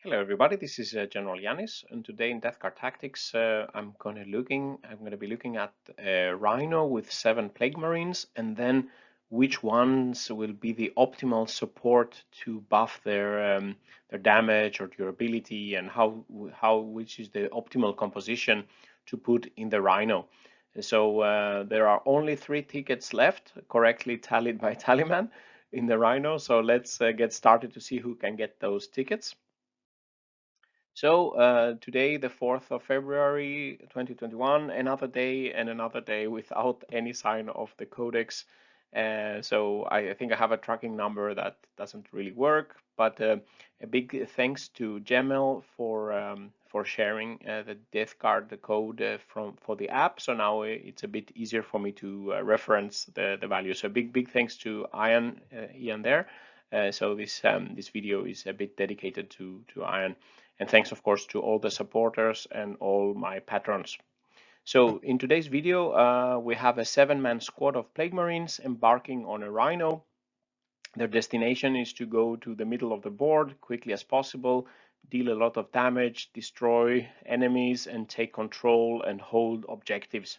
Hello everybody, this is General Yanis, and today in Guard Tactics I'm going to be looking at Rhino with 7 Plague Marines, and then which ones will be the optimal support to buff their damage or durability, and which is the optimal composition to put in the Rhino. So there are only 3 tickets left, correctly tallied by Tallyman, in the Rhino. So let's get started to see who can get those tickets. So today, the 4th of February 2021, another day and another day without any sign of the codex. So I think I have a tracking number that doesn't really work, but a big thanks to Gemel for sharing the Death Guard the code for the app. So now it's a bit easier for me to reference the value. So big thanks to Ian there. So this video is a bit dedicated to Ian. And thanks, of course, to all the supporters and all my patrons. So in today's video, we have a 7-man squad of Plague Marines embarking on a Rhino. Their destination is to go to the middle of the board quickly as possible, deal a lot of damage, destroy enemies, and take control and hold objectives.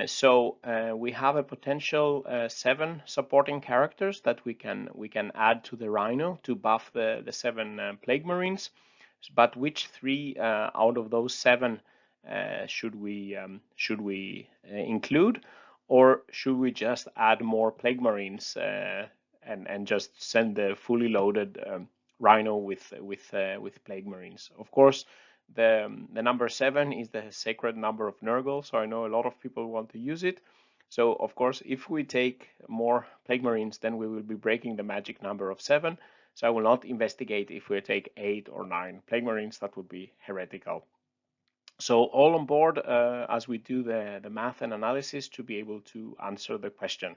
So we have a potential 7 supporting characters that we can add to the Rhino to buff the 7 Plague Marines. But which 3 out of those 7 should we include, or should we just add more Plague Marines and just send the fully loaded Rhino with Plague Marines? Of course, the number 7 is the sacred number of Nurgle, so I know a lot of people want to use it. So of course, if we take more Plague Marines, then we will be breaking the magic number of 7. So I will not investigate if we take 8 or 9 Plague Marines. That would be heretical. So all on board as we do the math and analysis to be able to answer the question.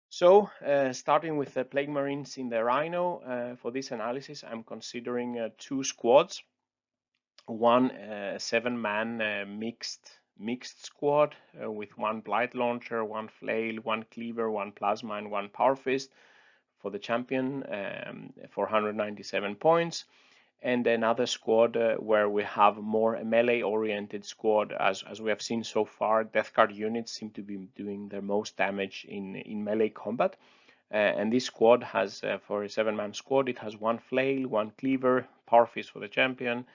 So starting with the Plague Marines in the Rhino, for this analysis, I'm considering 2 squads. One 7-man mixed squad with 1 Blight Launcher, 1 Flail, 1 Cleaver, 1 Plasma, and 1 Power Fist for the champion for 197 points, and another squad where we have more melee oriented squad. As we have seen so far, Death Guard units seem to be doing their most damage in melee combat, and this squad has for a 7-man squad, it has 1 Flail, 1 Cleaver, Power Fist for the champion,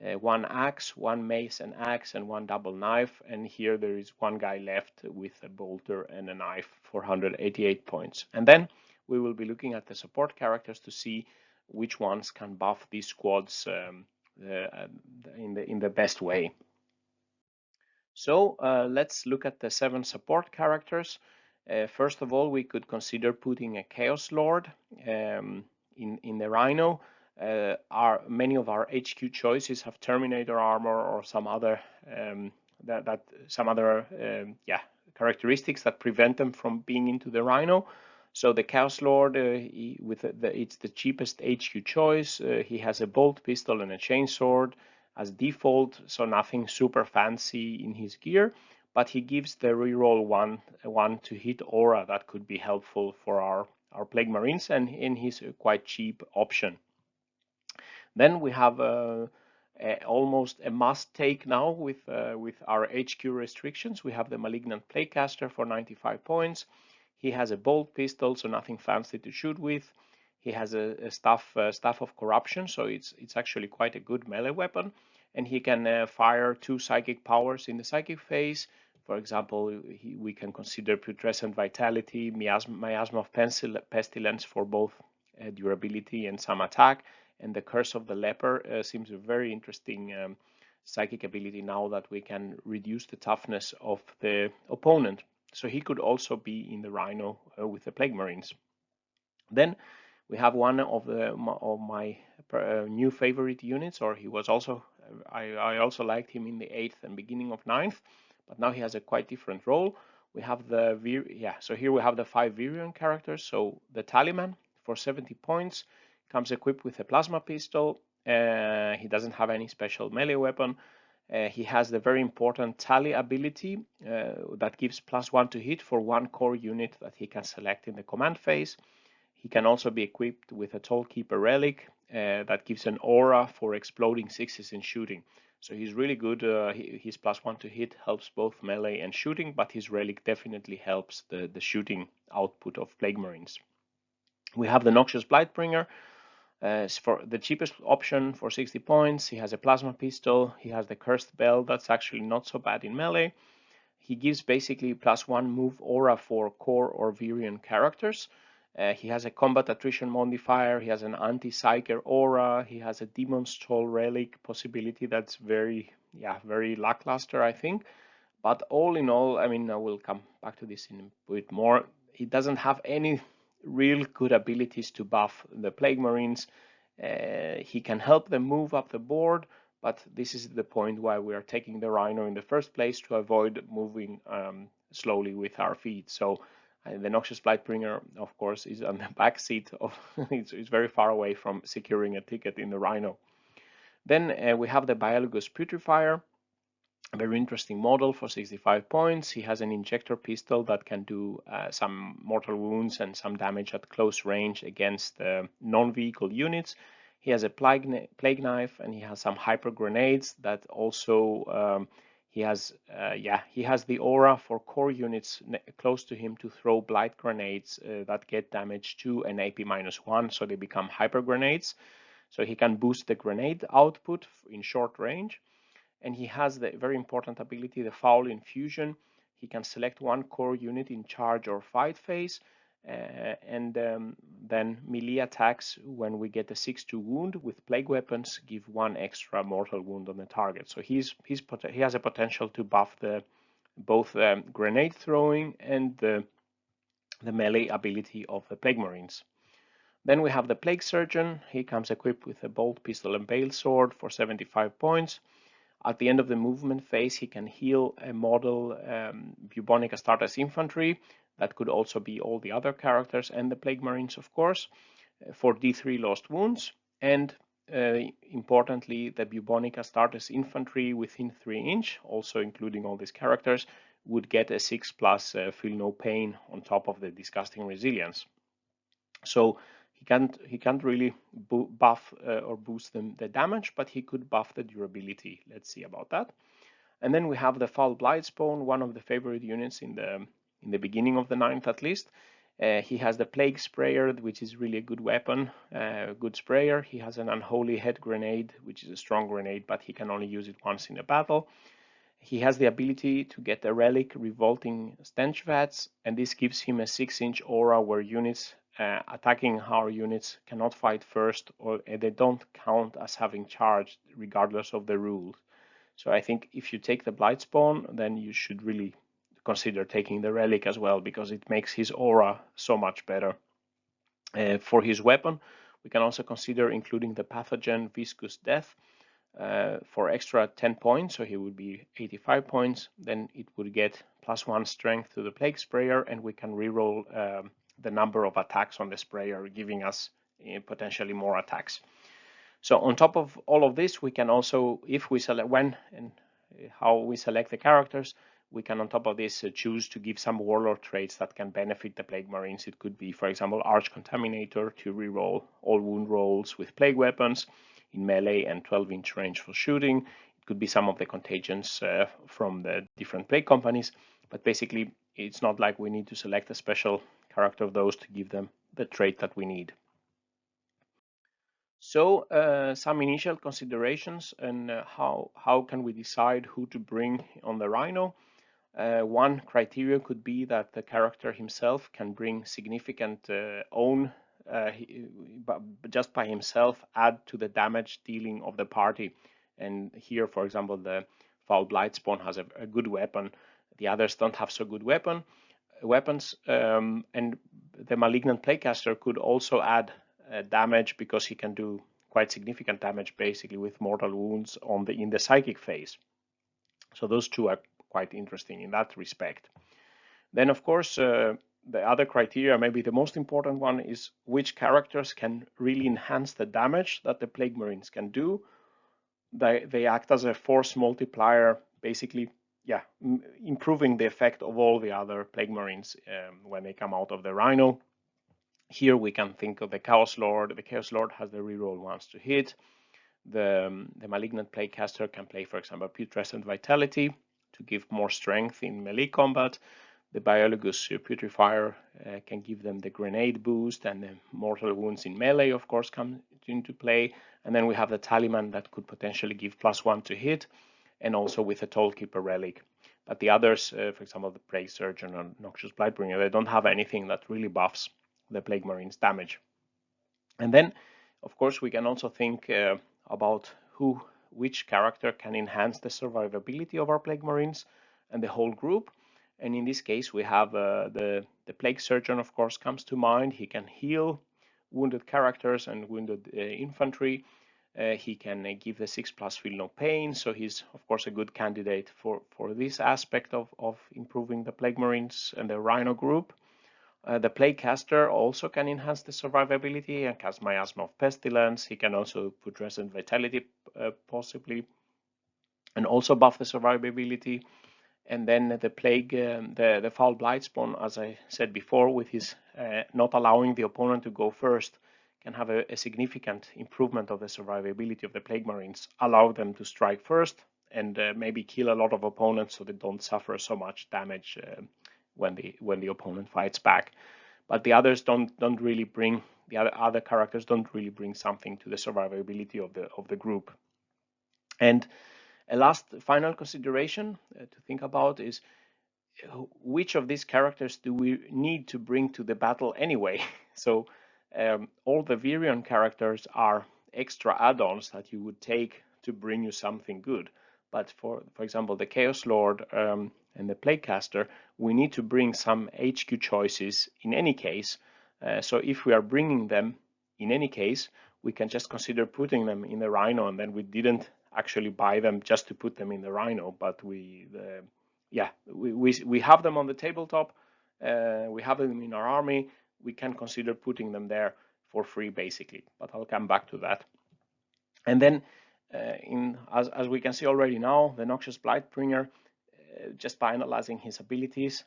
1 Axe, 1 Mace and Axe, and 1 Double Knife, and here there is 1 guy left with a Bolter and a Knife for 188 points. And then we will be looking at the support characters to see which ones can buff these squads in the best way. So let's look at the 7 support characters. First of all, we could consider putting a Chaos Lord in the Rhino. Many of our HQ choices have Terminator armor or some other characteristics that prevent them from being into the Rhino. So the Chaos Lord, it's the cheapest HQ choice. He has a bolt pistol and a chainsword as default, so nothing super fancy in his gear, but he gives the reroll one to hit aura that could be helpful for our Plague Marines, and he's a quite cheap option. Then we have almost a must take now with our HQ restrictions. We have the Malignant Plaguecaster for 95 points. He has a bolt pistol, so nothing fancy to shoot with. He has a staff of corruption, so it's actually quite a good melee weapon, and he can fire 2 psychic powers in the psychic phase. For example, we can consider Putrescent Vitality, Miasma of Pestilence for both durability and some attack, and the Curse of the Leper seems a very interesting psychic ability now that we can reduce the toughness of the opponent. So he could also be in the Rhino with the Plague Marines. Then we have one of my new favorite units, or he was also, I also liked him in the 8th and beginning of 9th, but now he has a quite different role. We have so here we have the 5 Virion characters. So the Tallyman for 70 points comes equipped with a plasma pistol. He doesn't have any special melee weapon. He has the very important Tally ability that gives +1 to hit for 1 core unit that he can select in the command phase. He can also be equipped with a Toll Keeper relic that gives an aura for exploding sixes in shooting. So he's really good. His +1 to hit helps both melee and shooting, but his relic definitely helps the shooting output of Plague Marines. We have the Noxious Blightbringer. For the cheapest option for 60 points. He has a plasma pistol. He has the Cursed Bell. That's actually not so bad in melee. He gives basically +1 move aura for core or Virion characters. He has a combat attrition modifier. He has an anti-psyker aura. He has a Demon's Toll relic possibility that's very lackluster, I think. But all in all, I mean, I will come back to this in a bit more. He doesn't have any real good abilities to buff the Plague Marines. He can help them move up the board, but this is the point why we are taking the Rhino in the first place, to avoid moving slowly with our feet. So the Noxious Blightbringer, of course, is on the back seat of it's very far away from securing a ticket in the Rhino. Then we have the Biologus Putrifier. A very interesting model for 65 points. He has an injector pistol that can do some mortal wounds and some damage at close range against non-vehicle units. He has a plague knife, and he has some hyper grenades that also he has the aura for core units close to him to throw blight grenades that get damage to an AP -1, so they become hyper grenades. So he can boost the grenade output in short range. And he has the very important ability, the Foul Infusion. He can select one core unit in charge or fight phase, and then melee attacks when we get a 6-2 wound with plague weapons give 1 extra mortal wound on the target. So he has a potential to buff both grenade throwing and the melee ability of the Plague Marines. Then we have the Plague Surgeon. He comes equipped with a bolt pistol and bale sword for 75 points. At the end of the movement phase, he can heal a model Bubonic Astartes infantry. That could also be all the other characters and the Plague Marines, of course, for D3 lost wounds. And importantly, the Bubonic Astartes infantry within 3 inch, also including all these characters, would get a 6+ feel no pain on top of the disgusting resilience. So he can't really buff or boost the damage, but he could buff the durability. Let's see about that. And then we have the Foul Blightspawn, one of the favorite units in the beginning of the 9th at least. He has the Plague Sprayer, which is really a good weapon, good sprayer. He has an Unholy Head Grenade, which is a strong grenade, but he can only use it once in a battle. He has the ability to get a relic, Revolting Stench Vats, and this gives him a 6-inch aura where units attacking our units cannot fight first, or they don't count as having charged regardless of the rules. So I think if you take the Blightspawn, then you should really consider taking the relic as well, because it makes his aura so much better. For his weapon, we can also consider including the pathogen Viscous Death for extra 10 points, so he would be 85 points. Then it would get +1 strength to the Plague Sprayer, and we can reroll the number of attacks on the sprayer, giving us potentially more attacks. So on top of all of this, we can also, if we select when and how we select the characters, we can on top of this choose to give some warlord traits that can benefit the Plague Marines. It could be, for example, Arch Contaminator to reroll all wound rolls with plague weapons in melee and 12-inch range for shooting. It could be some of the contagions from the different plague companies, but basically it's not like we need to select a special character of those to give them the trait that we need. So some initial considerations and how can we decide who to bring on the Rhino. One criteria could be that the character himself can bring significant just by himself add to the damage dealing of the party. And here, for example, the Foul Blightspawn has a good weapon. The others don't have so good weapons, and the Malignant Plaguecaster could also add damage because he can do quite significant damage basically with mortal wounds in the psychic phase. So those two are quite interesting in that respect. Then of course the other criteria, maybe the most important one, is which characters can really enhance the damage that the Plague Marines can do. They act as a force multiplier, basically, improving the effect of all the other Plague Marines when they come out of the Rhino. Here we can think of the Chaos Lord. The Chaos Lord has the reroll once to hit. The Malignant Plaguecaster can play, for example, Putrescent Vitality to give more strength in melee combat. The Biologus Putrifier can give them the grenade boost, and the mortal wounds in melee, of course, come into play. And then we have the Tallyman that could potentially give +1 to hit, and also with a Tollkeeper relic. But the others, for example, the Plague Surgeon and Noxious Blightbringer, they don't have anything that really buffs the Plague Marines damage. And then, of course, we can also think about which character can enhance the survivability of our Plague Marines and the whole group. And in this case, we have the Plague Surgeon, of course, comes to mind. He can heal wounded characters and wounded infantry. He can give the 6+ feel no pain, so he's of course a good candidate for this aspect of improving the Plague Marines and the Rhino group. The Plaguecaster also can enhance the survivability and cast Miasma of Pestilence. He can also put Resident Vitality possibly, and also buff the survivability. And then the Plague, the Foul Blightspawn, as I said before, with his not allowing the opponent to go first, can have a significant improvement of the survivability of the Plague Marines, allow them to strike first, and maybe kill a lot of opponents so they don't suffer so much damage when the opponent fights back. But the others don't really bring, the other characters don't really bring something to the survivability of the group. And a last final consideration to think about is which of these characters do we need to bring to the battle anyway? So all the Virion characters are extra add-ons that you would take to bring you something good. But for example, the Chaos Lord and the Plaguecaster, we need to bring some HQ choices in any case. So if we are bringing them in any case, we can just consider putting them in the Rhino, and then we didn't actually buy them just to put them in the Rhino, but we have them on the tabletop, we have them in our army, we can consider putting them there for free basically, but I'll come back to that. And then as we can see already now, the Noxious Blightbringer, just by analyzing his abilities,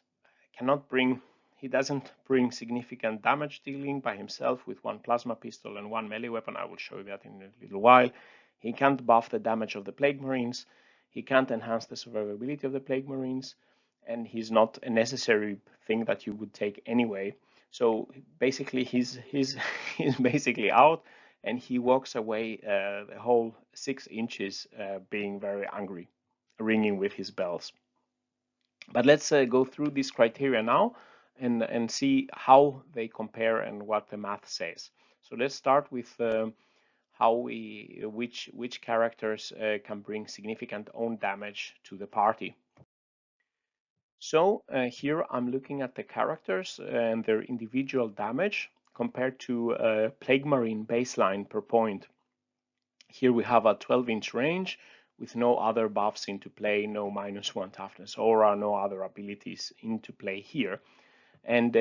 he doesn't bring significant damage dealing by himself with 1 plasma pistol and 1 melee weapon. I will show you that in a little while. He can't buff the damage of the Plague Marines. He can't enhance the survivability of the Plague Marines, and he's not a necessary thing that you would take anyway. So basically, he's basically out, and he walks away the whole 6 inches being very angry, ringing with his bells. But let's go through these criteria now and see how they compare and what the math says. So let's start with which characters can bring significant own damage to the party. So here I'm looking at the characters and their individual damage compared to Plague Marine baseline per point. Here we have a 12-inch range with no other buffs into play, no -1 toughness aura, no other abilities into play here. And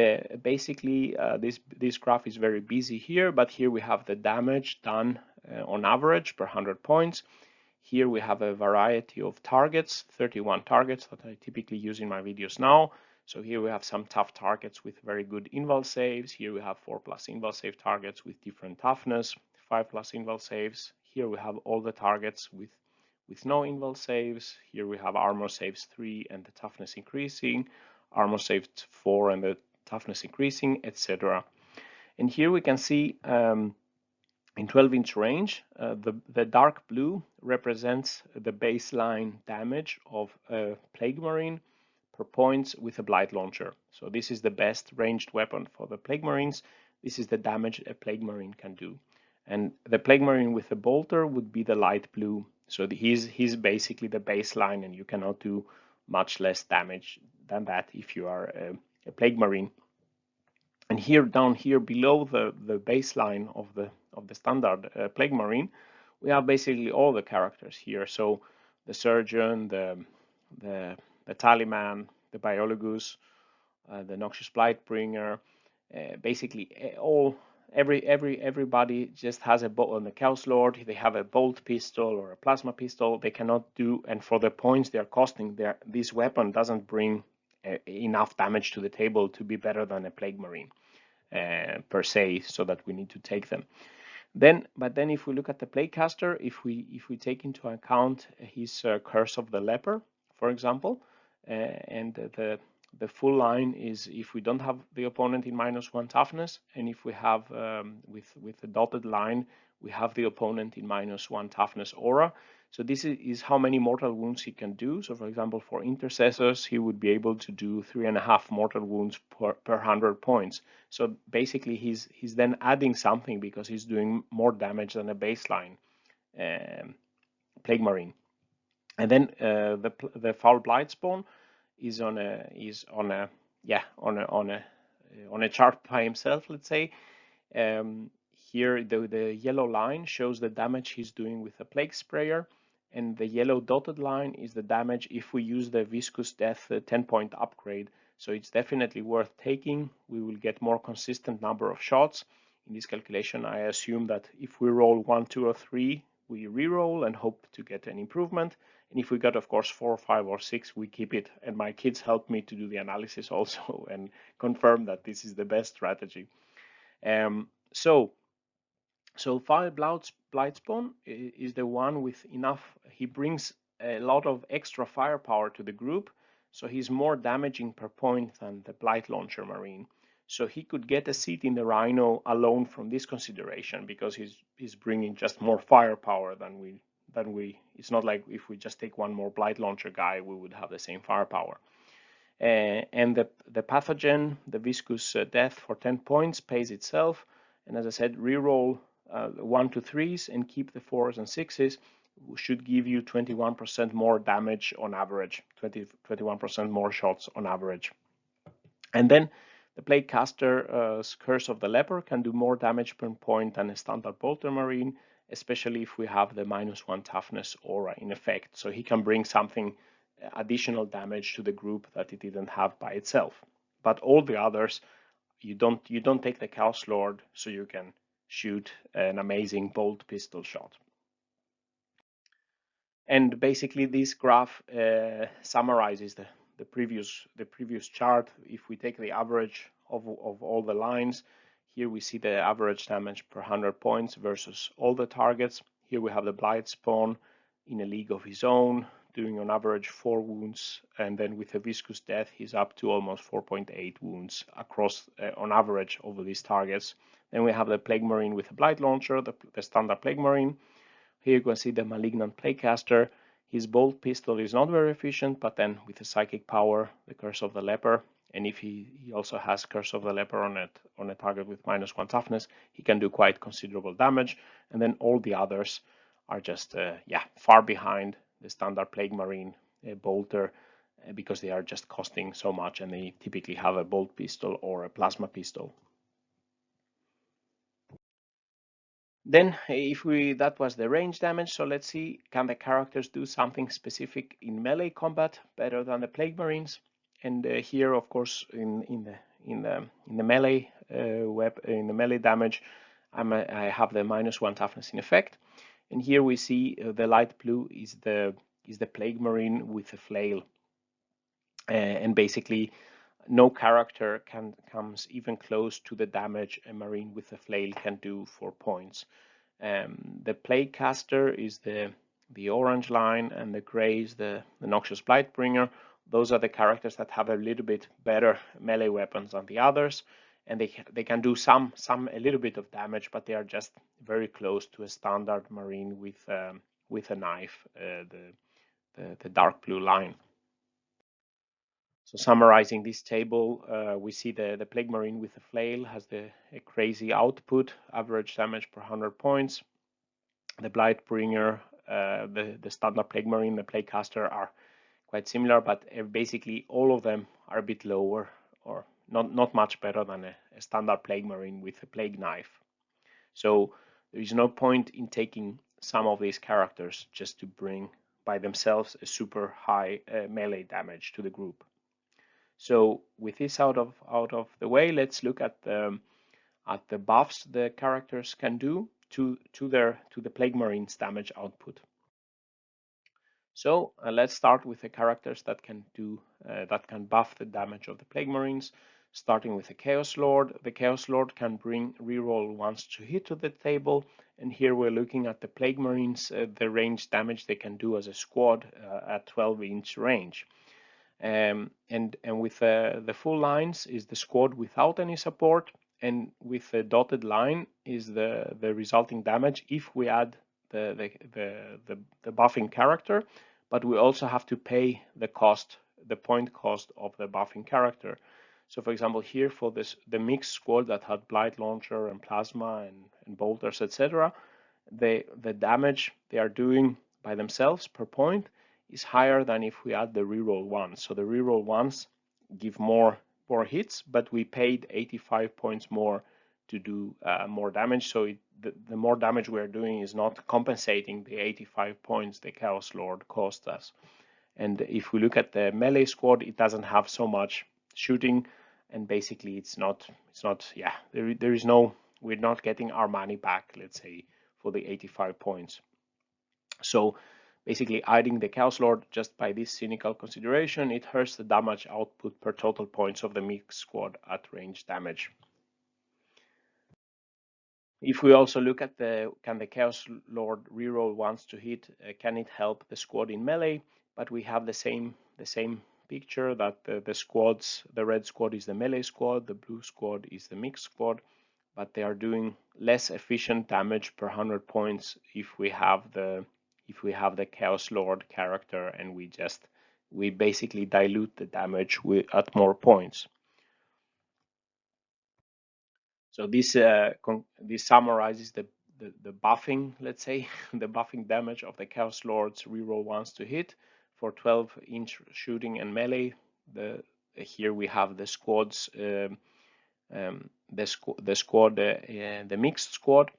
basically this graph is very busy here, but here we have the damage done on average per 100 points. Here we have a variety of targets, 31 targets that I typically use in my videos now. So here we have some tough targets with very good invul saves. Here we have 4+ invul save targets with different toughness, 5+ invul saves. Here we have all the targets with no invul saves. Here we have armor saves 3 and the toughness increasing, armor saved 4 and the toughness increasing, etc. And here we can see in 12-inch range, the dark blue represents the baseline damage of a Plague Marine per points with a Blight Launcher. So this is the best ranged weapon for the Plague Marines. This is the damage a Plague Marine can do. And the Plague Marine with a bolter would be the light blue. So he's basically the baseline, and you cannot do much less damage than that if you are a Plague Marine. And here, down here below the baseline of the standard Plague Marine, we have basically all the characters here. So the Surgeon, the Tallyman, the Biologus, the Noxious Blightbringer, basically everybody just has a bolt on the Chaos Lord. They have a bolt pistol or a plasma pistol. They cannot do, and for the points they are costing, this weapon doesn't bring enough damage to the table to be better than a Plague Marine. per se, so that we need to take them. But then if we look at the Plaguecaster, if we take into account his Curse of the Leper, for example, and the full line is if we don't have the opponent in -1 toughness, and if we have with the dotted line we have the opponent in -1 toughness aura. So this is how many mortal wounds he can do. So for example, for intercessors, he would be able to do 3.5 mortal wounds per 100 points. So basically, he's then adding something because he's doing more damage than a baseline Plague Marine. And then the Foul Blightspawn is on a chart by himself, let's say. Here the yellow line shows the damage he's doing with a Plague Sprayer, and the yellow dotted line is the damage if we use the Viscous Death 10-point upgrade. So it's definitely worth taking. We will get more consistent number of shots. In this calculation, I assume that if we roll 1, 2, or 3, we re-roll and hope to get an improvement. And if we got, of course, 4, 5, or 6, we keep it. And my kids help me to do the analysis also and confirm that this is the best strategy. So Foul Blightspawn is the one with enough. He brings a lot of extra firepower to the group, so he's more damaging per point than the Blight Launcher Marine. So he could get a seat in the Rhino alone from this consideration, because he's bringing just more firepower than we. It's not like if we just take one more Blight Launcher guy, we would have the same firepower. And the pathogen, the Viscous Death for 10 points, pays itself. And as I said, reroll 1 to 3s and keep the 4s and 6s should give you 21% more damage on average, 21% more shots on average. And then the Plaguecaster's Curse of the Leper can do more damage per point than a standard Bolter Marine, especially if we have the -1 toughness aura in effect. So he can bring something additional damage to the group that it didn't have by itself. But all the others, you don't take the Chaos Lord, so you can shoot an amazing bolt pistol shot. And basically, this graph summarizes the previous chart. If we take the average of all the lines, here we see the average damage per 100 points versus all the targets. Here we have the Blightspawn in a league of his own, doing on average 4 wounds, and then with a Viscous Death, he's up to almost 4.8 wounds across on average over these targets. Then we have the Plague Marine with a Blight Launcher, the standard Plague Marine. Here you can see the Malignant Plaguecaster. His bolt pistol is not very efficient, but then with the Psychic Power, the Curse of the Leper, and if he also has Curse of the Leper on a target with -1 toughness, he can do quite considerable damage. And then all the others are just far behind the standard Plague Marine bolter, because they are just costing so much, and they typically have a bolt pistol or a plasma pistol. Then that was the range damage, so let's see, can the characters do something specific in melee combat better than the Plague Marines? And here, of course, in the melee in the melee damage, I have the -1 toughness in effect. And here we see the light blue is the Plague Marine with a flail, and basically no character comes even close to the damage a Marine with a flail can do for points. The Plaguecaster is the orange line, and the gray is the Noxious Blightbringer. Those are the characters that have a little bit better melee weapons than the others, and they can do a little bit of damage, but they are just very close to a standard Marine with a knife, the dark blue line. So summarizing this table, we see the Plague Marine with the flail has a crazy output, average damage per 100 points. The Blightbringer, the standard Plague Marine, the Plaguecaster are quite similar, but basically all of them are a bit lower, or not much better than a standard Plague Marine with a Plague Knife. So there is no point in taking some of these characters just to bring by themselves a super high melee damage to the group. So with this out of the way, let's look at the buffs the characters can do to the Plague Marines damage output. So let's start with the characters that can buff the damage of the Plague Marines. starting with the Chaos Lord. The Chaos Lord can bring reroll ones to hit to the table, and here we're looking at the Plague Marines, the range damage they can do as a squad at 12-inch range. And with the full lines is the squad without any support, and with the dotted line is the resulting damage if we add the buffing character, but we also have to pay the cost, the point cost of the buffing character. So for example, here for the mixed squad that had Blight Launcher and Plasma and Bolters, etc., the damage they are doing by themselves per point is higher than if we add the reroll ones. So the reroll ones give more hits, but we paid 85 points more to do more damage. So the more damage we're doing is not compensating the 85 points the Chaos Lord cost us. And if we look at the melee squad, it doesn't have so much shooting, and basically it's not yeah, there is no, we're not getting our money back, let's say, for the 85 points. So basically adding the Chaos Lord just by this cynical consideration, it hurts the damage output per total points of the mixed squad at range damage. If we also look at can the Chaos Lord reroll once to hit, can it help the squad in melee? But we have the same picture that the squads, the red squad is the melee squad, the blue squad is the mixed squad, but they are doing less efficient damage per 100 points if we have the Chaos Lord character, and we basically dilute the damage at more points. So this summarizes the buffing, let's say, the buffing damage of the Chaos Lord's reroll ones to hit for 12-inch shooting and melee. Here we have the squads, the mixed squad,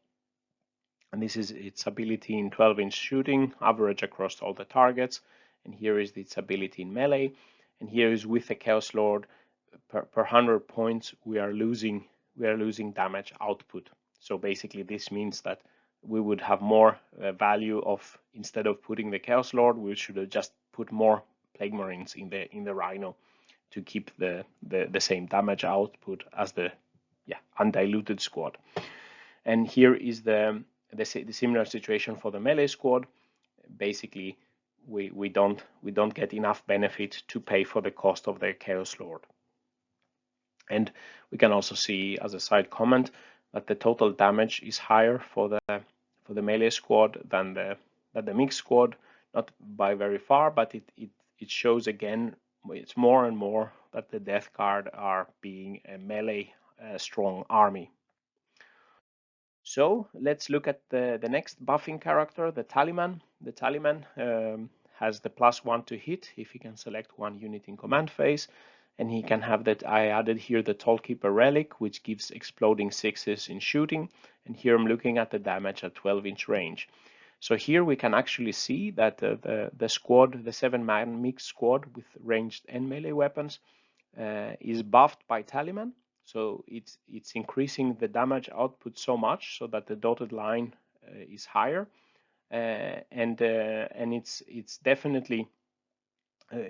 and this is its ability in 12-inch shooting, average across all the targets. And here is its ability in melee. And here is with the Chaos Lord, per 100 points we are losing damage output. So basically this means that we would have more value of, instead of putting the Chaos Lord, we should have just put more Plague Marines in the Rhino to keep the same damage output as the undiluted squad. And here is the similar situation for the melee squad. Basically we don't get enough benefit to pay for the cost of the Chaos Lord. And we can also see, as a side comment, that the total damage is higher for the melee squad than the mixed squad, not by very far, but it shows again, it's more and more that the Death Guard are being a melee strong army. So let's look at the next buffing character, the Tallyman. The Tallyman has the +1 to hit if he can select one unit in command phase, and he can have that. I added here the Tollkeeper Relic, which gives exploding 6s in shooting, and here I'm looking at the damage at 12-inch range. So here we can actually see that the squad, the 7-man mixed squad with ranged and melee weapons, is buffed by Tallyman. So it's increasing the damage output so much so that the dotted line is higher, and it's definitely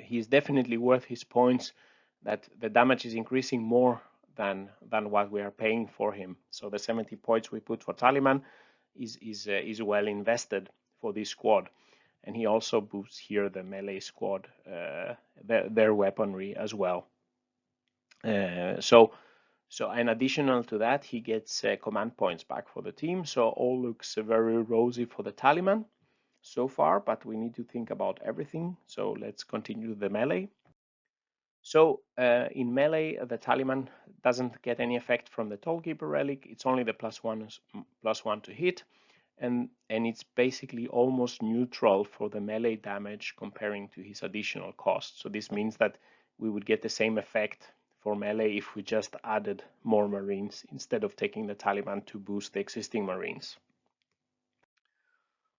he's definitely worth his points, that the damage is increasing more than what we are paying for him. So the 70 points we put for Tallyman is well invested for this squad. And he also boosts here the melee squad, their weaponry as well. So in additional to that, he gets command points back for the team. So all looks very rosy for the Tallyman so far, but we need to think about everything. So let's continue the melee. So in melee, the Tallyman doesn't get any effect from the Tollkeeper Relic. It's only the +1 to hit, and it's basically almost neutral for the melee damage comparing to his additional cost. So this means that we would get the same effect for melee if we just added more Marines instead of taking the Tallyman to boost the existing Marines.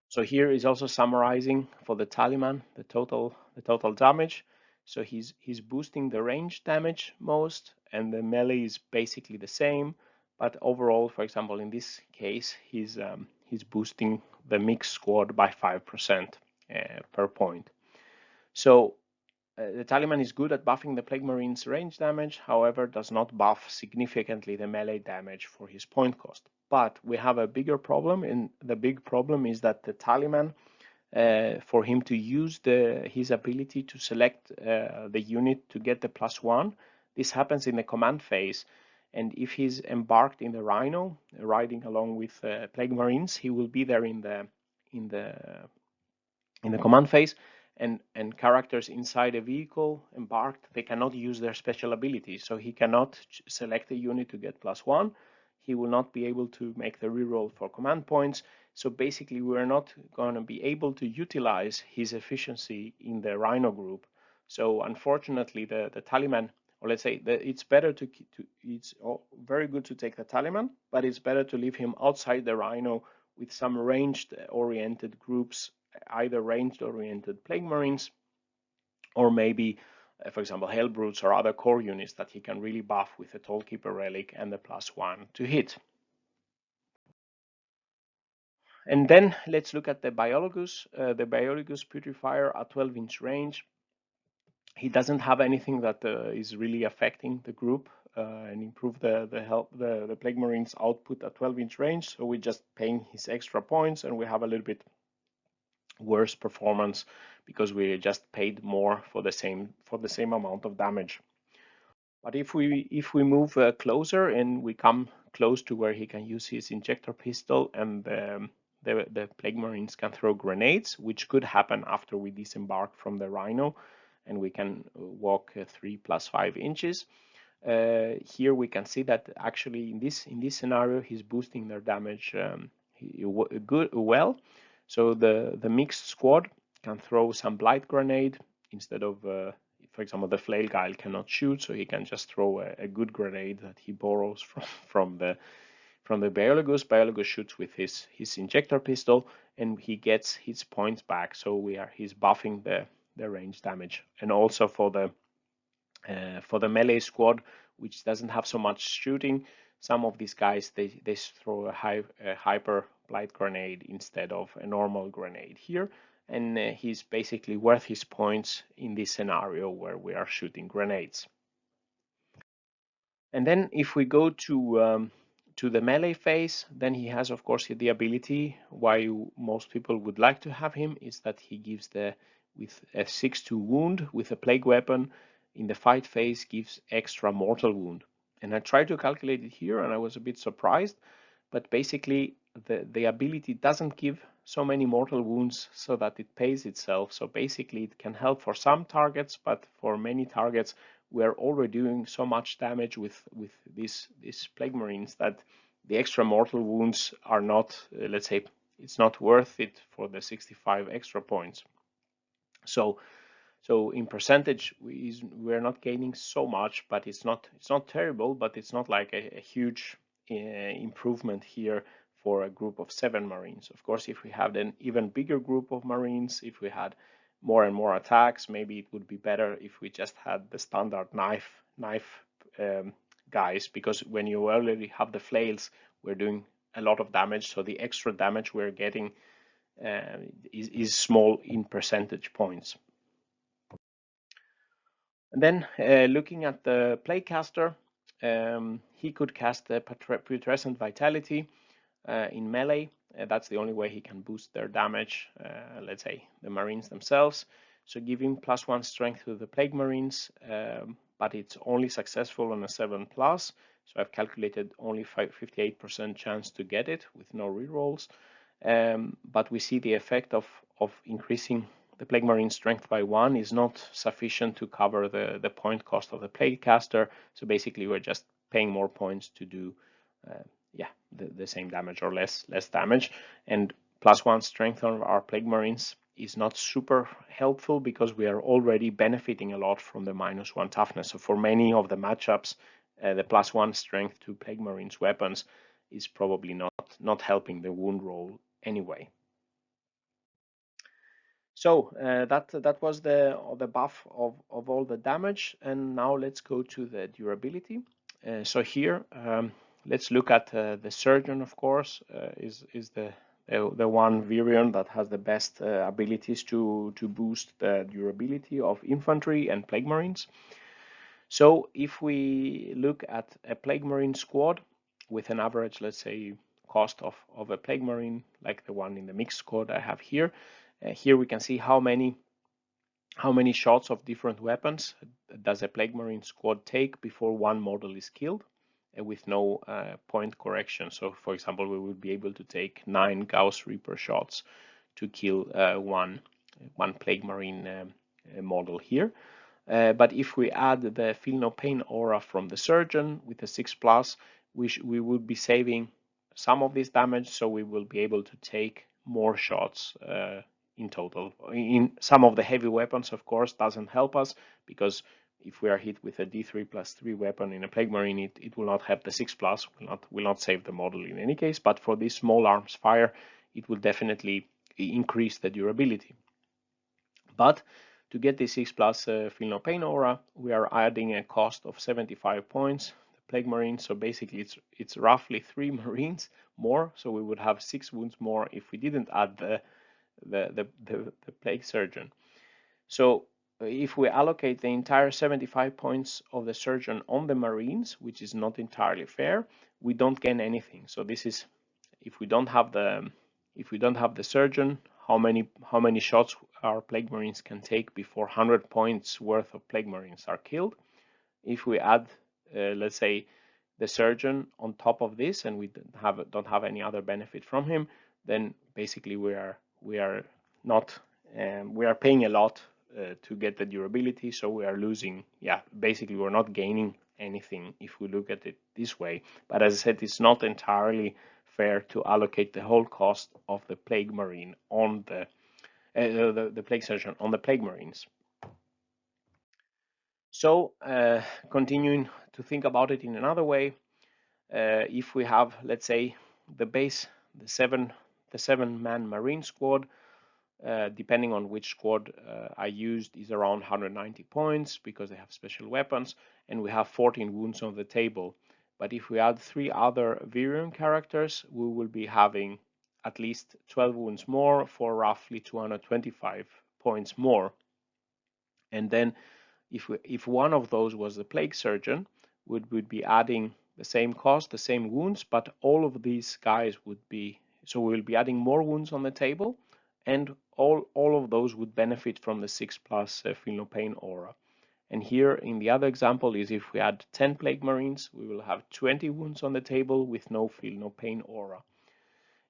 So here is also summarizing for the Tallyman the total damage. So he's boosting the range damage most, and the melee is basically the same. But overall, for example, in this case, he's boosting the mixed squad by 5% per point. So the Tallyman is good at buffing the Plague Marines range damage, however does not buff significantly the melee damage for his point cost. But we have a bigger problem, and the big problem is that the Tallyman, for him to use his ability to select the unit to get the +1, this happens in the command phase. And if he's embarked in the Rhino, riding along with Plague Marines, he will be there in the command phase, and characters inside a vehicle embarked, they cannot use their special abilities. So he cannot select a unit to get +1. He will not be able to make the reroll for command points. So basically, we're not going to be able to utilize his efficiency in the Rhino group. So unfortunately, the Tallyman, or let's say that it's better it's very good to take the Tallyman, but it's better to leave him outside the Rhino with some ranged oriented groups, either ranged oriented Plague Marines, or maybe, for example, Hellbrutes or other core units that he can really buff with the Tollkeeper Relic and the +1 to hit. And then let's look at the Biologus. The Biologus Putrifier at 12-inch range. He doesn't have anything that is really affecting the group and improve the Plague Marines output at 12-inch range. So we're just paying his extra points, and we have a little bit worse performance because we just paid more for the same amount of damage. But if we move closer and we come close to where he can use his injector pistol, and the Plague Marines can throw grenades, which could happen after we disembark from the Rhino, and we can walk 3 + 5 inches. Here we can see that actually in this scenario he's boosting their damage well. So the mixed squad can throw some blight grenade instead of, for example, the flail guy cannot shoot, so he can just throw a good grenade that he borrows from the Biologus. Biologus shoots with his injector pistol, and he gets his points back. So he's buffing the range damage, and also for the melee squad, which doesn't have so much shooting. Some of these guys they throw a hyper blight grenade instead of a normal grenade here, and he's basically worth his points in this scenario where we are shooting grenades. And then if we go to the melee phase, then he has, of course, the ability. Why most people would like to have him is that he gives with a 6-2 wound with a plague weapon in the fight phase, gives extra mortal wound. And I tried to calculate it here, and I was a bit surprised. But basically, the ability doesn't give so many mortal wounds so that it pays itself. So basically, it can help for some targets, but for many targets, we're already doing so much damage with these Plague Marines that the extra mortal wounds are not, let's say, it's not worth it for the 65 extra points. So in percentage, we're not gaining so much, but it's not terrible, but it's not like a huge improvement here for a group of 7 Marines. Of course, if we had an even bigger group of Marines, if we had more and more attacks, maybe it would be better if we just had the standard knife guys, because when you already have the flails, we're doing a lot of damage, so the extra damage we're getting is small in percentage points. And then looking at the Plaguecaster, he could cast the Putrescent Vitality in melee. That's the only way he can boost their damage, let's say the Marines themselves. So give him +1 strength to the Plague Marines, but it's only successful on a 7+. So I've calculated only 58% chance to get it with no rerolls. But we see the effect of increasing the Plague Marine strength by 1 is not sufficient to cover the point cost of the Plaguecaster. So basically, we're just paying more points to do the same damage or less damage. And +1 strength on our Plague Marines is not super helpful because we are already benefiting a lot from the -1 toughness. So for many of the matchups, the +1 strength to Plague Marines weapons is probably not helping the wound roll anyway. So that was the buff of all the damage, and now let's go to the durability. So here let's look at the Surgeon. Of course, is the the one Virion that has the best abilities to boost the durability of infantry and Plague Marines. So if we look at a Plague Marine squad with an average, let's say, cost of a Plague Marine, like the one in the mixed squad I have here, here we can see how many shots of different weapons does a Plague Marine squad take before one model is killed, with no point correction. So, for example, we would be able to take 9 Gauss Reaper shots to kill one Plague Marine model here. But if we add the Feel No Pain aura from the Surgeon with the 6+, we would be saving some of this damage, so we will be able to take more shots in total. In some of the heavy weapons, of course, doesn't help us, because if we are hit with a D3+3 weapon in a Plague Marine, it will not have the 6+, will not save the model in any case. But for this small arms fire, it will definitely increase the durability. But to get the 6+ Feel No Pain aura, we are adding a cost of 75 points. The Plague Marine, so basically it's roughly 3 Marines more, so we would have 6 wounds more if we didn't add the Plague Surgeon. So if we allocate the entire 75 points of the Surgeon on the Marines, which is not entirely fair, we don't gain anything. So this is, if we don't have the Surgeon, how many shots our Plague Marines can take before 100 points worth of Plague Marines are killed. If we add, let's say, the Surgeon on top of this, and we don't have any other benefit from him, then basically we are paying a lot to get the durability, so we are losing. Yeah, basically we're not gaining anything if we look at it this way. But as I said, it's not entirely fair to allocate the whole cost of the Plague Marine on the Plague Surgeon on the Plague Marines. So continuing to think about it in another way, if we have, let's say, the 7-man Marine squad, depending on which squad I used, is around 190 points because they have special weapons, and we have 14 wounds on the table. But if we add 3 other Virion characters, we will be having at least 12 wounds more for roughly 225 points more. And then if one of those was the Plague Surgeon, we would be adding the same cost, the same wounds, but all of these guys would be, so we will be adding more wounds on the table, and all of those would benefit from the 6+ Feel No Pain aura. And here in the other example is if we add 10 Plague Marines, we will have 20 wounds on the table with no Feel No Pain aura.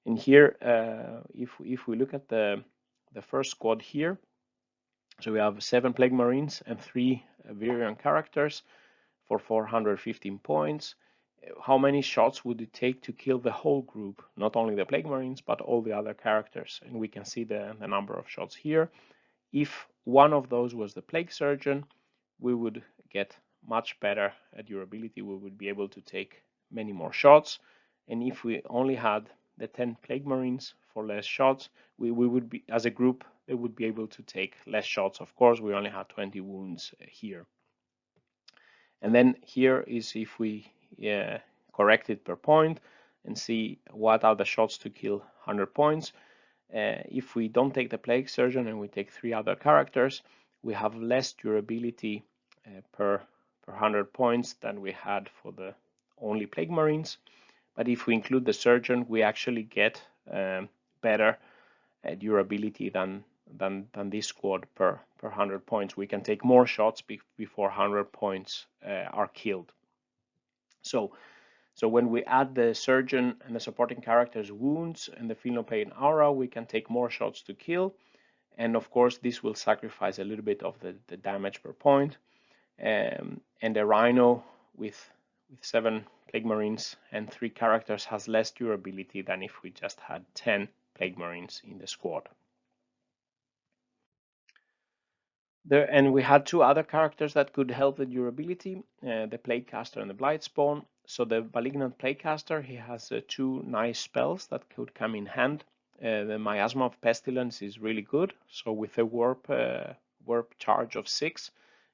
And here, if we look at the first squad here, so we have 7 Plague Marines and 3 Virion characters for 415 points. How many shots would it take to kill the whole group, not only the Plague Marines, but all the other characters? And we can see the number of shots here. If one of those was the Plague Surgeon, we would get much better durability. We would be able to take many more shots. And if we only had the 10 Plague Marines for less shots, we would be, as a group, they would be able to take less shots. Of course, we only had 20 wounds here. And then here is if we correct it per point and see what are the shots to kill 100 points. If we don't take the Plague Surgeon and we take 3 other characters, we have less durability per 100 points than we had for the only Plague Marines. But if we include the Surgeon, we actually get better durability than this squad per 100 points. We can take more shots before 100 points are killed. So when we add the Surgeon and the supporting characters' wounds and the Feel No Pain aura, we can take more shots to kill. And of course, this will sacrifice a little bit of the damage per point. And the Rhino with 7 Plague Marines and 3 characters has less durability than if we just had 10 Plague Marines in the squad. And we had 2 other characters that could help the durability, the Plaguecaster and the Blightspawn. So the Malignant Plaguecaster, he has 2 nice spells that could come in hand. The Miasma of Pestilence is really good. So with a warp charge of 6,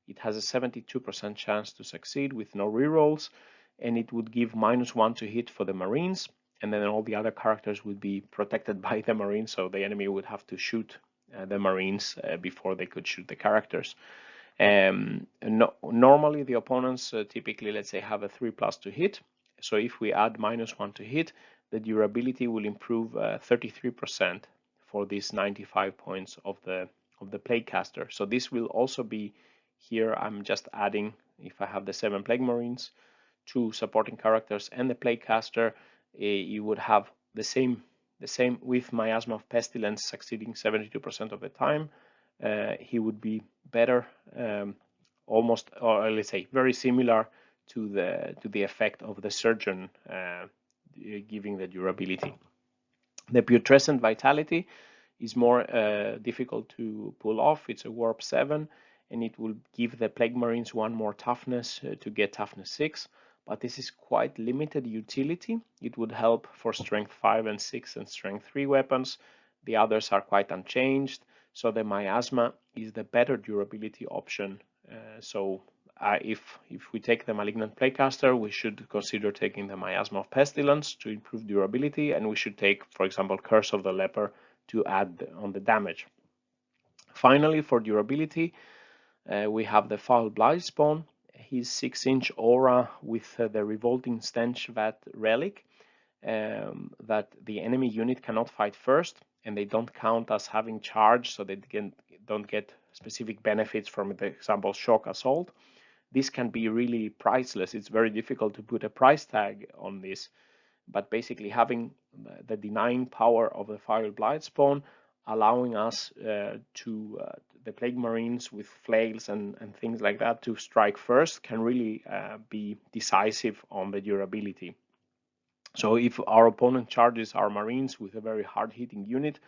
it has a 72% chance to succeed with no rerolls, and it would give -1 to hit for the Marines and then all the other characters would be protected by the Marines, so the enemy would have to shoot the Marines before they could shoot the characters. Normally the opponents typically, let's say, have a 3+ to hit. So if we add -1 to hit, the durability will improve 33% for these 95 points of the Plaguecaster. So this will also be here. I'm just adding, if I have the 7 Plague Marines, 2 supporting characters, and the Plaguecaster, you would have the same with Miasma of Pestilence succeeding 72% of the time. He would be better, almost, or let's say very similar to the effect of the Surgeon, giving the durability. The Putrescent Vitality is more difficult to pull off. It's a Warp 7, and it will give the Plague Marines 1 more toughness to get toughness 6. But this is quite limited utility. It would help for strength 5 and 6 and strength 3 weapons. The others are quite unchanged. So the Miasma is the better durability option. If we take the Malignant Plaguecaster, we should consider taking the Miasma of Pestilence to improve durability, and we should take, for example, Curse of the Leper to add on the damage. Finally, for durability, we have the Foul Blightspawn. His 6-inch aura with the Revolting Stench Vat relic, that the enemy unit cannot fight first, and they don't count as having charge, so they don't get specific benefits from, the example, Shock Assault. This can be really priceless. It's very difficult to put a price tag on this, but basically having the denying power of the Foul Blightspawn, allowing us the Plague Marines with flails and things like that to strike first, can really be decisive on the durability. So if our opponent charges our Marines with a very hard-hitting unit,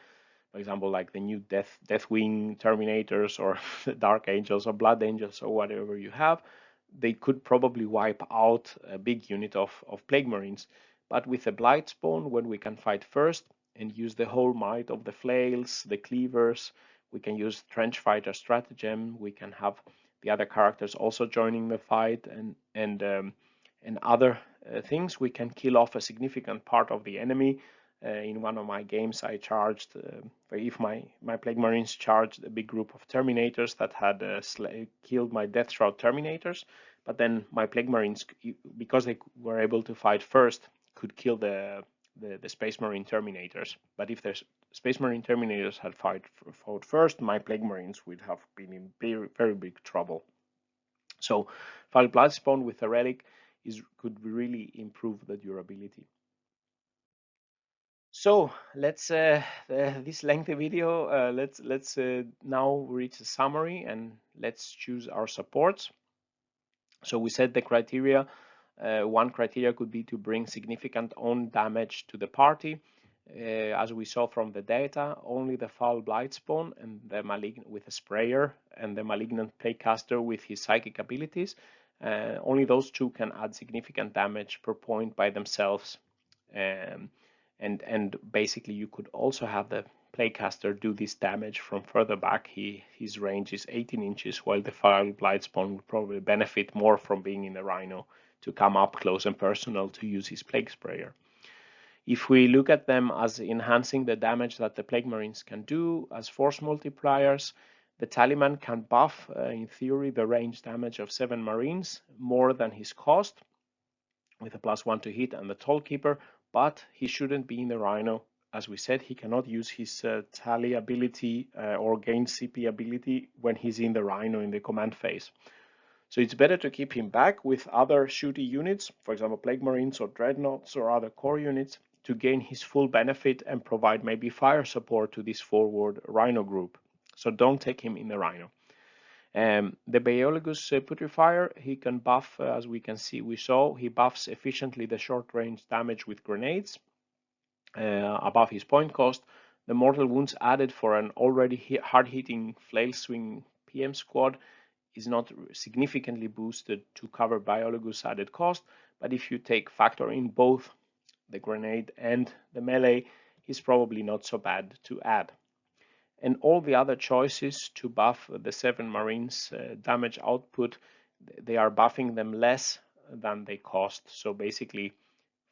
for example, like the new Deathwing Terminators or the Dark Angels or Blood Angels or whatever you have, they could probably wipe out a big unit of Plague Marines. But with the Blightspawn, when we can fight first and use the whole might of the flails, the cleavers, we can use Trench Fighter Stratagem, we can have the other characters also joining the fight, and other things, we can kill off a significant part of the enemy. In one of my games, I charged, if my Plague Marines charged a big group of Terminators that had killed my Death Shroud Terminators, but then my Plague Marines, because they were able to fight first, could kill the Space Marine Terminators. But if the Space Marine Terminators had fought first, my Plague Marines would have been in very, very big trouble. So Foul Blightspawn with a relic could really improve the durability. So let's this lengthy video, let's now reach a summary, and let's choose our supports. So we said the criteria. One criteria could be to bring significant own damage to the party. As we saw from the data, only the Foul Blightspawn and the Malignant with a sprayer and the Malignant Plaguecaster with his psychic abilities, only those two can add significant damage per point by themselves. And basically you could also have the Plaguecaster do this damage from further back. His range is 18 inches, while the Foul Blightspawn would probably benefit more from being in the Rhino to come up close and personal to use his Plague Sprayer. If we look at them as enhancing the damage that the Plague Marines can do as force multipliers, the Tallyman can buff, in theory, the range damage of 7 Marines more than his cost, with a +1 to hit and the Tollkeeper, but he shouldn't be in the Rhino. As we said, he cannot use his Tally ability or gain CP ability when he's in the Rhino in the command phase. So it's better to keep him back with other shooty units, for example, Plague Marines or Dreadnoughts or other core units, to gain his full benefit and provide maybe fire support to this forward Rhino group. So don't take him in the Rhino. The Biologus Putrifier, he can buff, as we can see, he buffs efficiently the short range damage with grenades above his point cost. The mortal wounds added for an already hard-hitting flail swing PM squad is not significantly boosted to cover Biologus added cost, but if you factor in both the grenade and the melee, he's probably not so bad to add. And all the other choices to buff the 7 Marines damage output, they are buffing them less than they cost. So basically,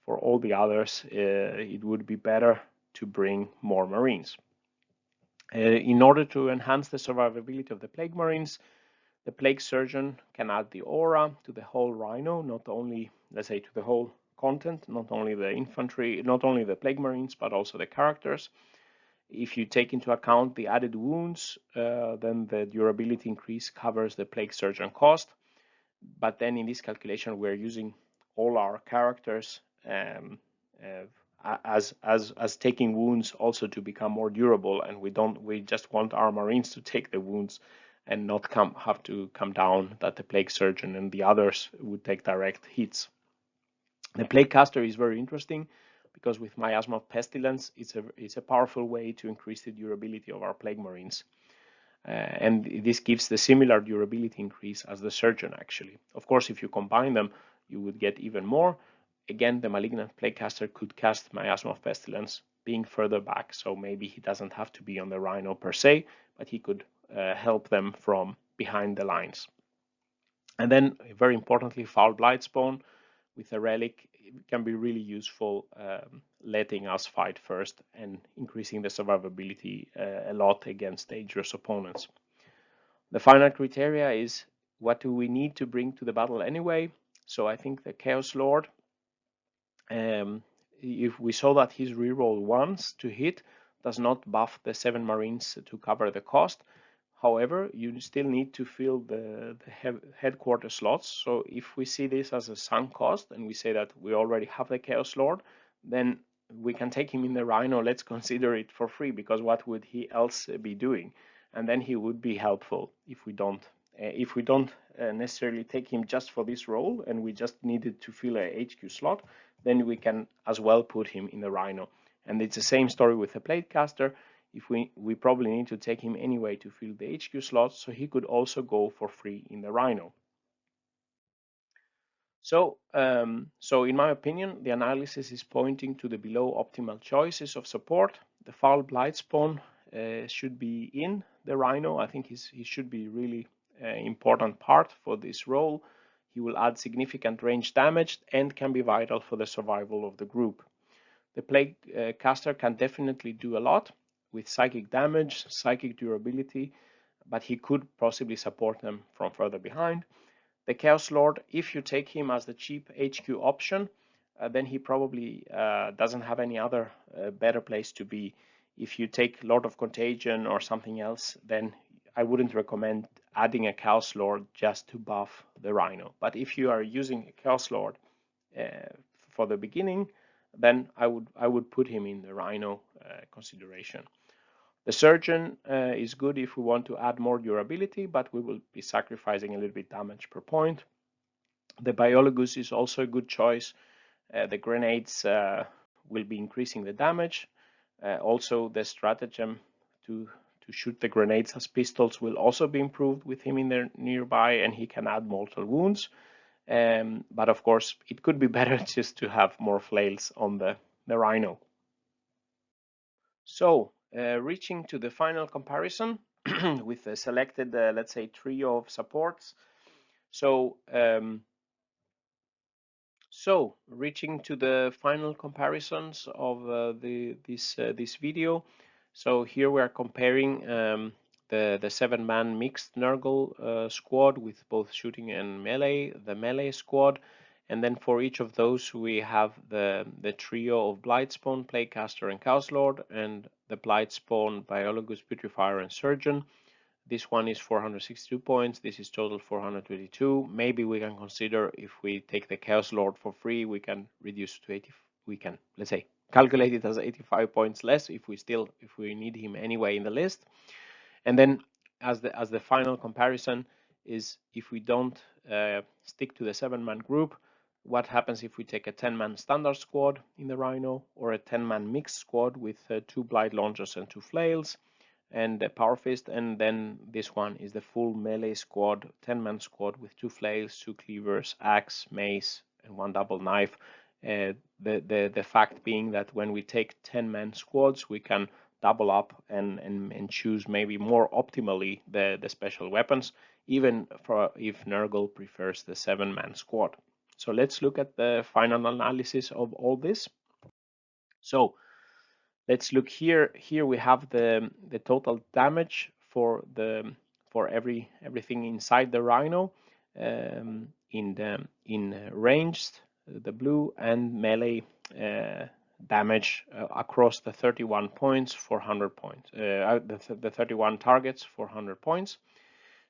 for all the others, it would be better to bring more Marines. In order to enhance the survivability of the Plague Marines, the Plague Surgeon can add the aura to the whole Rhino, not only, let's say, to the whole content, not only the infantry, not only the Plague Marines, but also the characters. If you take into account the added wounds, then the durability increase covers the Plague Surgeon cost. But then in this calculation, we're using all our characters as taking wounds also to become more durable, and we just want our Marines to take the wounds and not have to come down that the Plague Surgeon and the others would take direct hits. The Plaguecaster is very interesting because with Miasma of Pestilence, it's a powerful way to increase the durability of our Plague Marines. And this gives the similar durability increase as the Surgeon, actually. Of course, if you combine them, you would get even more. Again, the Malignant Plaguecaster could cast Miasma of Pestilence being further back, so maybe he doesn't have to be on the Rhino per se, but he could help them from behind the lines. And then, very importantly, Foul Blightspawn with a relic can be really useful, letting us fight first and increasing the survivability a lot against dangerous opponents. The final criteria is, what do we need to bring to the battle anyway? So I think the Chaos Lord, if we saw that his reroll once to hit does not buff the 7 Marines to cover the cost. However, you still need to fill the headquarter slots. So if we see this as a sunk cost and we say that we already have the Chaos Lord, then we can take him in the Rhino. Let's consider it for free, because what would he else be doing? And then he would be helpful if we don't necessarily take him just for this role and we just needed to fill a HQ slot, then we can as well put him in the Rhino. And it's the same story with the Plaguecaster. If we probably need to take him anyway to fill the HQ slot, so he could also go for free in the Rhino. So in my opinion, the analysis is pointing to the below optimal choices of support. The Foul Blightspawn should be in the Rhino. I think he should be really important part for this role. He will add significant range damage and can be vital for the survival of the group. The Plaguecaster can definitely do a lot with psychic damage, psychic durability, but he could possibly support them from further behind. The Chaos Lord, if you take him as the cheap HQ option, then he probably doesn't have any other better place to be. If you take Lord of Contagion or something else, then I wouldn't recommend adding a Chaos Lord just to buff the Rhino. But if you are using a Chaos Lord for the beginning, then I would put him in the Rhino consideration. The Surgeon is good if we want to add more durability, but we will be sacrificing a little bit damage per point. The Biologus is also a good choice. The grenades will be increasing the damage. Also, the stratagem to shoot the grenades as pistols will also be improved with him in there nearby, and he can add mortal wounds. But of course, it could be better just to have more flails on the Rhino. So, reaching to the final comparison with the selected, let's say, trio of supports. So, reaching to the final comparisons of this video. So here we are comparing the 7-man mixed Nurgle squad with both shooting and melee, the melee squad. And then for each of those, we have the trio of Blightspawn, Plaguecaster, and Chaos Lord, and the Blightspawn, Biologus, Putrifier, and Surgeon. This one is 462 points. This is total 422. Maybe we can consider, if we take the Chaos Lord for free, we can reduce to 80. We can, let's say, calculate it as 85 points less if we need him anyway in the list. And then as the final comparison is, if we don't stick to the 7-man group, what happens if we take a 10-man standard squad in the Rhino, or a 10-man mixed squad with 2 Blight Launchers and 2 Flails and a Power Fist, and then this one is the full melee squad, 10-man squad with 2 Flails, 2 Cleavers, Axe, Mace, and 1 Double Knife. The fact being that when we take 10-man squads, we can double up and choose maybe more optimally the special weapons, even if Nurgle prefers the 7-man squad. So let's look at the final analysis of all this. So let's look here. Here we have the total damage for everything inside the Rhino, in ranged, the blue, and melee damage across the 31 points for 100 points. The 31 targets for 100 points.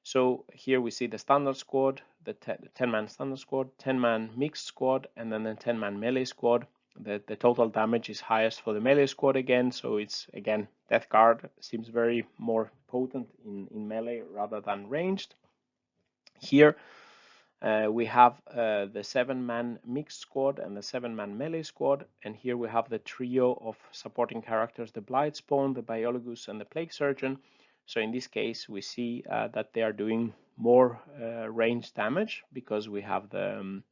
So here we see the standard squad, the 10-man standard squad, 10-man mixed squad, and then the 10-man melee squad. The total damage is highest for the melee squad again, so it's again Death Guard seems very more potent in melee rather than ranged. Here we have the 7-man mixed squad and the 7-man melee squad, and here we have the trio of supporting characters: the Blightspawn, the Biologus, and the Plague Surgeon. So in this case, we see that they are doing more range damage because we have the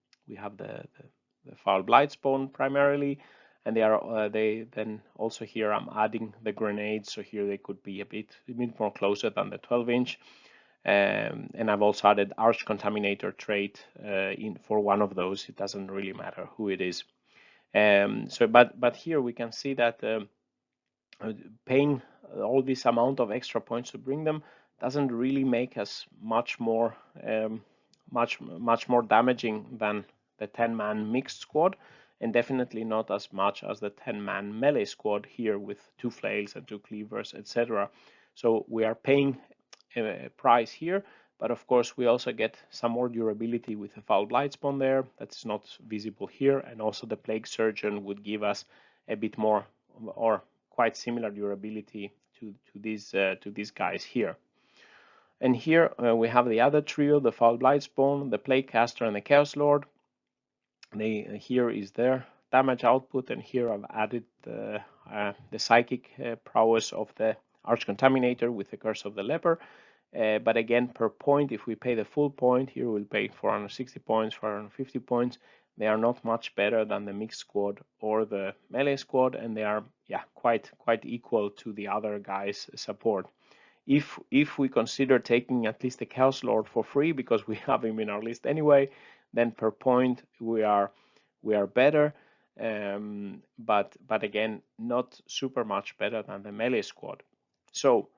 foul Blightspawn primarily, and they then also here I'm adding the grenades, so here they could be a bit more closer than the 12-inch. And I've also added Arch Contaminator trait in for one of those. It doesn't really matter who it is. But here we can see that paying all this amount of extra points to bring them doesn't really make us much more damaging than the 10-man mixed squad, and definitely not as much as the 10-man melee squad here with 2 flails and 2 cleavers, etc. So we are paying a price here, but of course we also get some more durability with the foul Blightspawn there that's not visible here, and also the Plague Surgeon would give us a bit more or quite similar durability to these guys here. And here we have the other trio: the foul Blightspawn, the Plaguecaster, and the Chaos Lord. Here is their damage output, and here I've added the psychic prowess of the Arch Contaminator with the Curse of the Leper. But again, per point, if we pay the full point, here we'll pay 460 points, 450 points. They are not much better than the mixed squad or the melee squad, and they are quite equal to the other guys' support. If we consider taking at least the Chaos Lord for free because we have him in our list anyway, then per point we are better, but again not super much better than the melee squad. So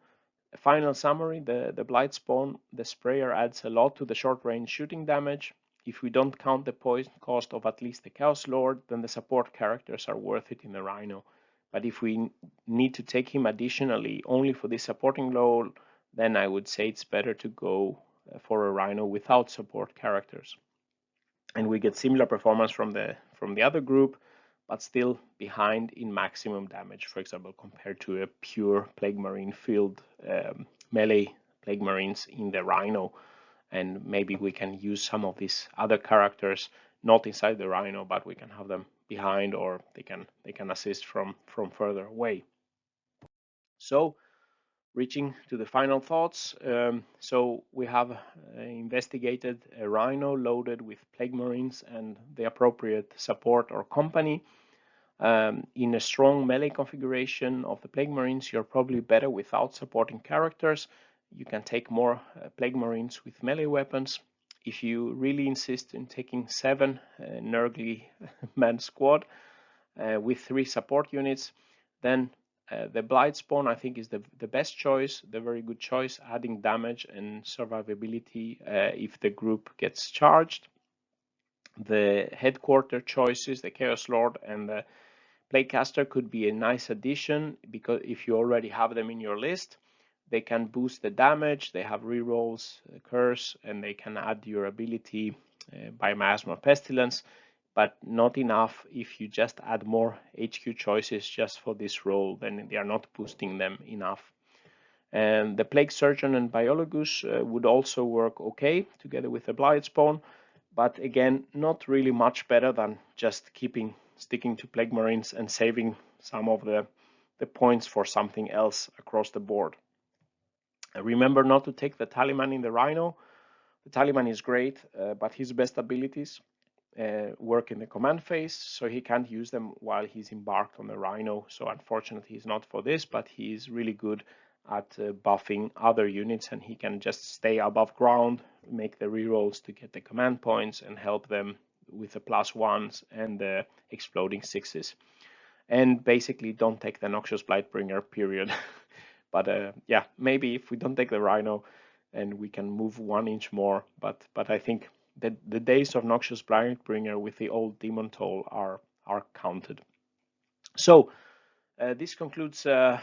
final summary: the Blightspawn, the sprayer, adds a lot to the short range shooting damage. If we don't count the poison cost of at least the Chaos Lord, then the support characters are worth it in the Rhino. But if we need to take him additionally only for this supporting role, then I would say it's better to go for a Rhino without support characters. And we get similar performance from the other group, but still behind in maximum damage, for example, compared to a pure Plague Marine field melee Plague Marines in the Rhino. And maybe we can use some of these other characters not inside the Rhino, but we can have them behind, or they can assist from further away. So reaching to the final thoughts, so we have investigated a Rhino loaded with Plague Marines and the appropriate support or company. In a strong melee configuration of the Plague Marines, you're probably better without supporting characters. You can take more Plague Marines with melee weapons. If you really insist in taking 7 Nurgle man squad with 3 support units, then the Blightspawn I think is the best choice, the very good choice, adding damage and survivability if the group gets charged. The headquarter choices, the Chaos Lord and the Plaguecaster, could be a nice addition because if you already have them in your list, they can boost the damage, they have rerolls, curse, and they can add durability by Miasma Pestilence, but not enough if you just add more HQ choices just for this role, then they are not boosting them enough. And the Plague Surgeon and Biologus would also work okay together with the Blightspawn, but again, not really much better than just sticking to Plague Marines and saving some of the points for something else across the board. Remember not to take the Tallyman in the Rhino. The Tallyman is great, but his best abilities work in the command phase, so he can't use them while he's embarked on the Rhino. So unfortunately, he's not for this, but he is really good at buffing other units, and he can just stay above ground, make the rerolls to get the command points, and help them with the +1s and the exploding 6s. And basically don't take the Noxious Blightbringer, period. But yeah, maybe if we don't take the Rhino, and we can move 1 inch more. But I think that the days of Noxious Blightbringer with the old Demon Toll are counted. So this concludes the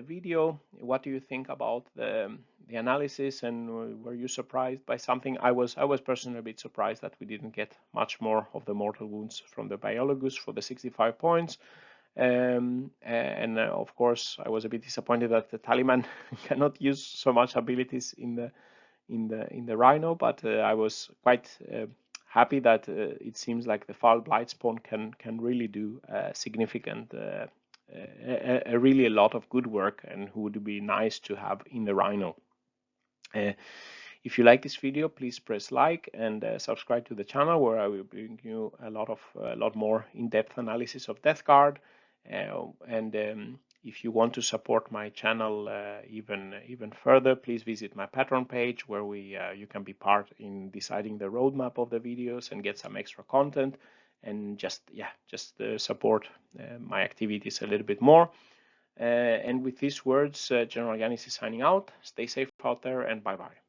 video. What do you think about the analysis, and were you surprised by something? I was personally a bit surprised that we didn't get much more of the mortal wounds from the Biologus for the 65 points. And of course, I was a bit disappointed that the Tallyman cannot use so much abilities in the Rhino, but I was quite happy that it seems like the Foul Blightspawn can really do significant, really a lot of good work, and who would be nice to have in the Rhino. If you like this video, please press like and subscribe to the channel, where I will bring you a lot more in-depth analysis of Death Guard. If you want to support my channel even further, please visit my Patreon page, where you can be part in deciding the roadmap of the videos and get some extra content, and just support my activities a little bit more. And with these words, General Yanis is signing out. Stay safe out there, and bye bye.